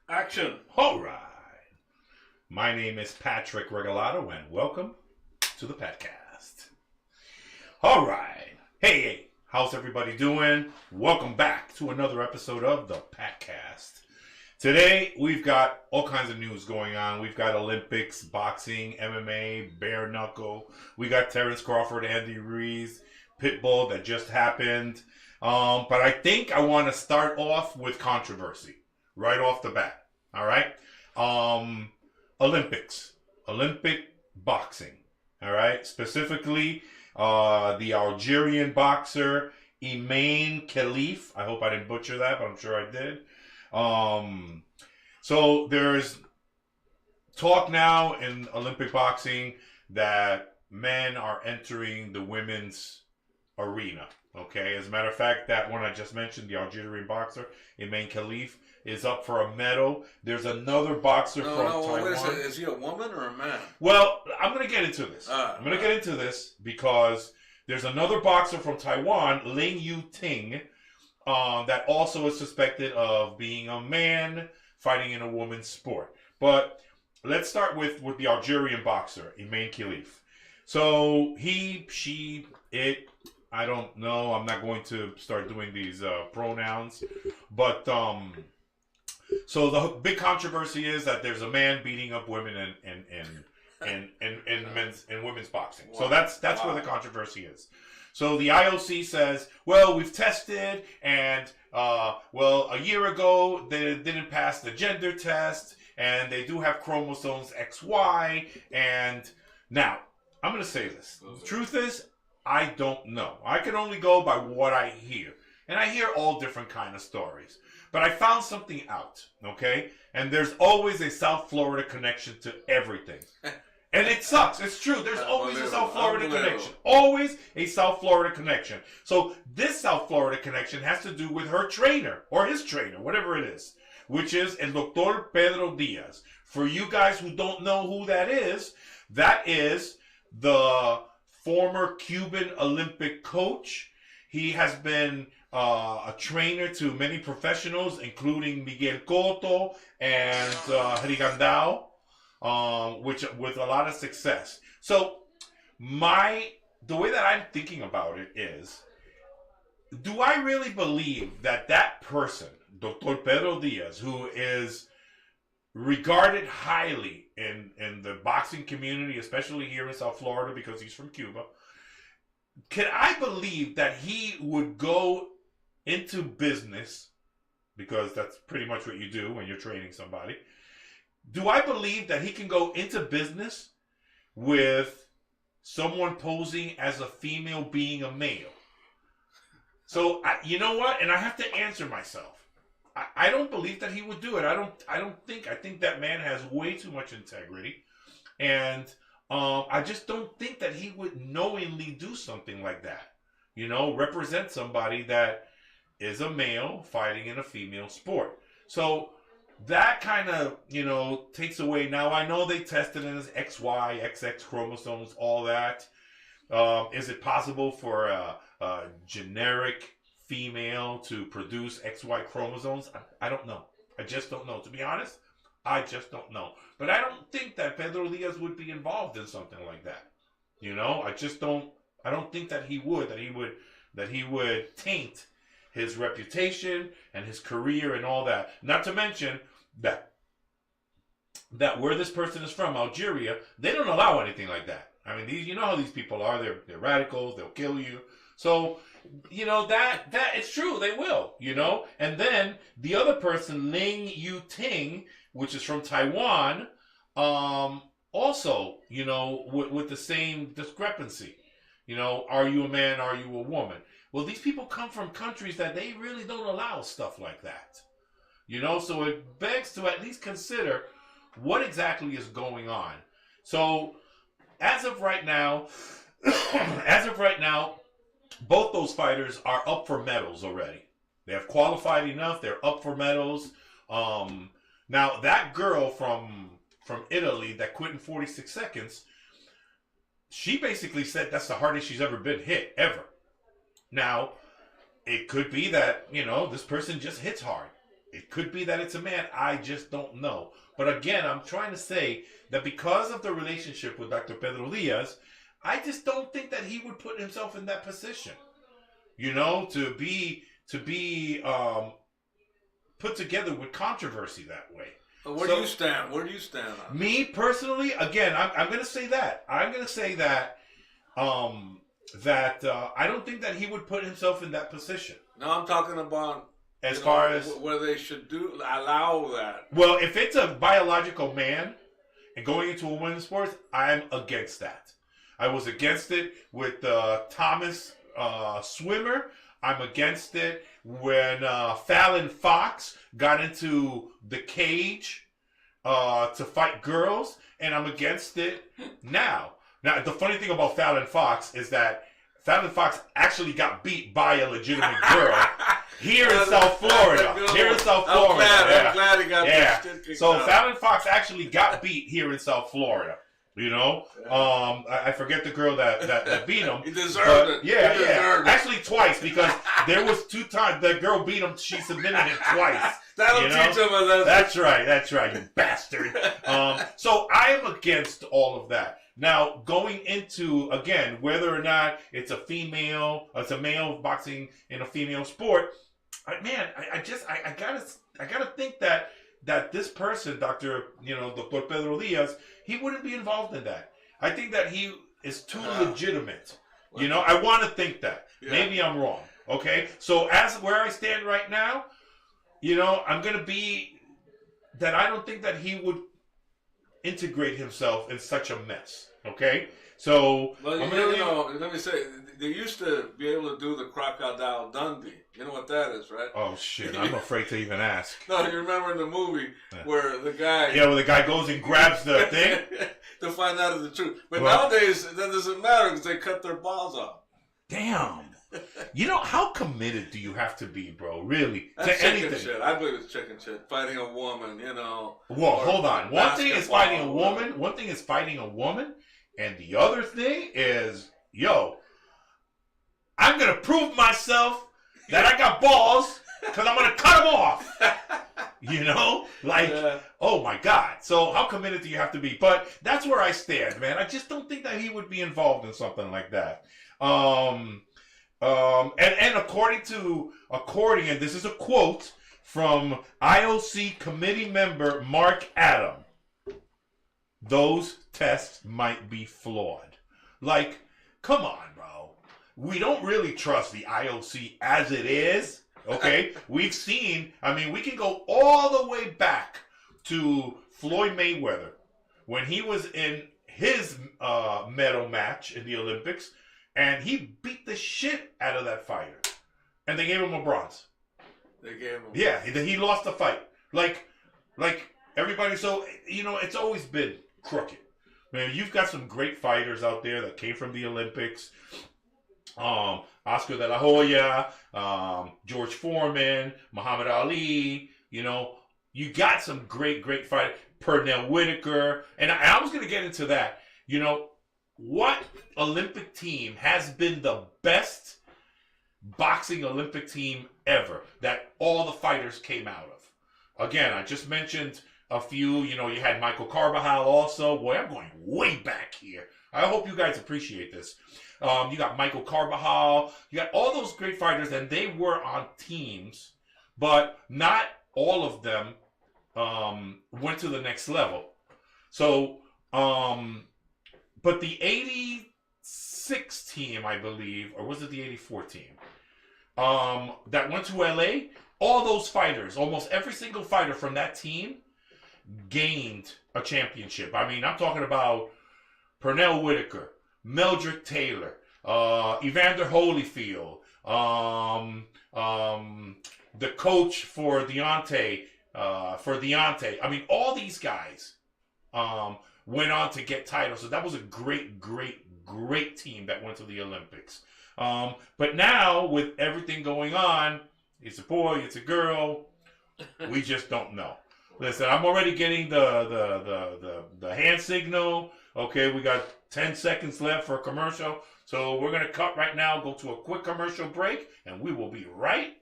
Action. All right. My name is Patrick Regalado, and welcome to the Patcast. All right. Hey, how's everybody doing? Welcome back to another episode of the Patcast. Today, we've got all kinds of news going on. We've got Olympics, boxing, MMA, bare knuckle. We got Terrence Crawford, Andy Ruiz, Pitbull that just happened. But I think I want to start off with controversy right off the bat. All right. Olympics, Olympic boxing. All right. Specifically, the Algerian boxer Imain Khalif. I hope I didn't butcher that, but I'm sure I did. So there's talk now in Olympic boxing that men are entering the women's arena. Okay, as a matter of fact, that one I just mentioned, the Algerian boxer, Imain Khalif, is up for a medal. There's another boxer from Taiwan. Wait a second. Is he a woman or a man? Well, I'm going to get into this. Get into this because there's another boxer from Taiwan, Ling Yu Ting, that also is suspected of being a man fighting in a woman's sport. But let's start with the Algerian boxer, Imain Khalif. So he, she, it, I don't know. I'm not going to start doing these pronouns. But so the big controversy is that there's a man beating up women in women's boxing. Wow. So that's where the controversy is. So the IOC says, well, we've tested, and a year ago they didn't pass the gender test, and they do have chromosomes XY, and now I'm going to say this. The truth is, I don't know. I can only go by what I hear, and I hear all different kind of stories. But I found something out, okay? And there's always a South Florida connection to everything. And it sucks. It's true. There's always a South Florida connection. Always a South Florida connection. So this South Florida connection has to do with her trainer, or his trainer, whatever it is, which is El Doctor Pedro Diaz. For you guys who don't know who that is the former Cuban Olympic coach. He has been a trainer to many professionals, including Miguel Cotto and Rigandao. Which with a lot of success. So the way that I'm thinking about it is, do I really believe that person, Dr. Pedro Diaz, who is regarded highly in the boxing community, especially here in South Florida because he's from Cuba, can I believe that he would go into business, because that's pretty much what you do when you're training somebody? Do I believe that he can go into business with someone posing as a female being a male? So, you know what? And I have to answer myself. I don't believe that he would do it. I think that man has way too much integrity. And I just don't think that he would knowingly do something like that. You know, represent somebody that is a male fighting in a female sport. So that kind of, takes away. Now, I know they tested it as XY, XX chromosomes, all that. Is it possible for a generic female to produce XY chromosomes? I don't know. I just don't know. To be honest, I just don't know. But I don't think that Pedro Diaz would be involved in something like that. I don't think that he would taint his reputation and his career and all that. Not to mention that where this person is from, Algeria, they don't allow anything like that. I mean, you know how these people are. They're radicals. They'll kill you. So, that it's true. They will, And then the other person, Ling Yu Ting, which is from Taiwan, also, with the same discrepancy. Are you a man? Are you a woman? Well, these people come from countries that they really don't allow stuff like that. So it begs to at least consider what exactly is going on. So as of right now, both those fighters are up for medals already. They have qualified enough. They're up for medals. Now that girl from Italy that quit in 46 seconds, she basically said that's the hardest she's ever been hit, ever. Now, it could be that, this person just hits hard. It could be that it's a man. I just don't know. But again, I'm trying to say that because of the relationship with Dr. Pedro Diaz, I just don't think that he would put himself in that position. You know, to be put together with controversy that way. Where do you stand? Where do you stand on me personally? Again, I'm going to say that. I'm going to say that I don't think that he would put himself in that position. No, I'm talking about as far as where they should allow that. Well, if it's a biological man and going into a women's sports, I'm against that. I was against it with Thomas Swimmer. I'm against it when Fallon Fox got into the cage to fight girls, and I'm against it now. Now, the funny thing about Fallon Fox is that Fallon Fox actually got beat by a legitimate girl here in South Florida. I'm glad he got beat. So Fallon Fox actually got beat here in South Florida. You know, I forget the girl that beat him. He deserved it. Yeah, yeah. Actually, twice, because there was 2 times that girl beat him. She submitted him twice. That'll teach him a lesson. That's right, you bastard. So I am against all of that. Now, going into, again, whether or not it's a male boxing in a female sport, I gotta think that this person, Dr. Pedro Diaz, he wouldn't be involved in that. I think that he is too legitimate. You know, I want to think that. Yeah. Maybe I'm wrong. Okay? So as where I stand right now, you know, I'm going to be that I don't think that he would integrate himself in such a mess. Okay? So, well, let me say, they used to be able to do the Crocodile Dundee. You know what that is, right? Oh, shit. I'm afraid to even ask. No, you remember in the movie where the guy... Yeah, where the guy goes and grabs the thing? To find out the truth. But nowadays, that doesn't matter because they cut their balls off. Damn. You know, how committed do you have to be, bro? Really? That's to anything? Shit. I believe it's chicken shit. Fighting a woman, you know. Well, hold on. One thing is fighting a woman. One thing is fighting a woman. And the other thing is, I'm going to prove myself that I got balls because I'm going to cut them off. You know? Oh my God. So how committed do you have to be? But that's where I stand, man. I just don't think that he would be involved in something like that. And according, and this is a quote from IOC committee member Mark Adam, those tests might be flawed. Like, come on, bro. We don't really trust the IOC as it is, okay? We've seen, we can go all the way back to Floyd Mayweather when he was in his medal match in the Olympics, and he beat the shit out of that fighter. And they gave him a bronze. They gave him. Yeah, he lost the fight. Like everybody. So it's always been crooked. Man, you've got some great fighters out there that came from the Olympics. Oscar De La Hoya, George Foreman, Muhammad Ali. You got some great fighters. Pernell Whitaker, and I was going to get into that. What Olympic team has been the best boxing Olympic team ever that all the fighters came out of? Again, I just mentioned a few. You had Michael Carbajal also. Boy, I'm going way back here. I hope you guys appreciate this. You got Michael Carbajal. You got all those great fighters, and they were on teams, but not all of them went to the next level. So, but the 86 team, I believe, or was it the 84 team, that went to LA, all those fighters, almost every single fighter from that team gained a championship. I'm talking about Pernell Whitaker, Meldrick Taylor, Evander Holyfield, the coach for Deontay. All these guys went on to get titles. So that was a great team that went to the Olympics. But now, with everything going on, it's a boy, it's a girl, we just don't know. Listen, I'm already getting the hand signal. Okay, we got 10 seconds left for a commercial. So we're going to cut right now, go to a quick commercial break, and we will be right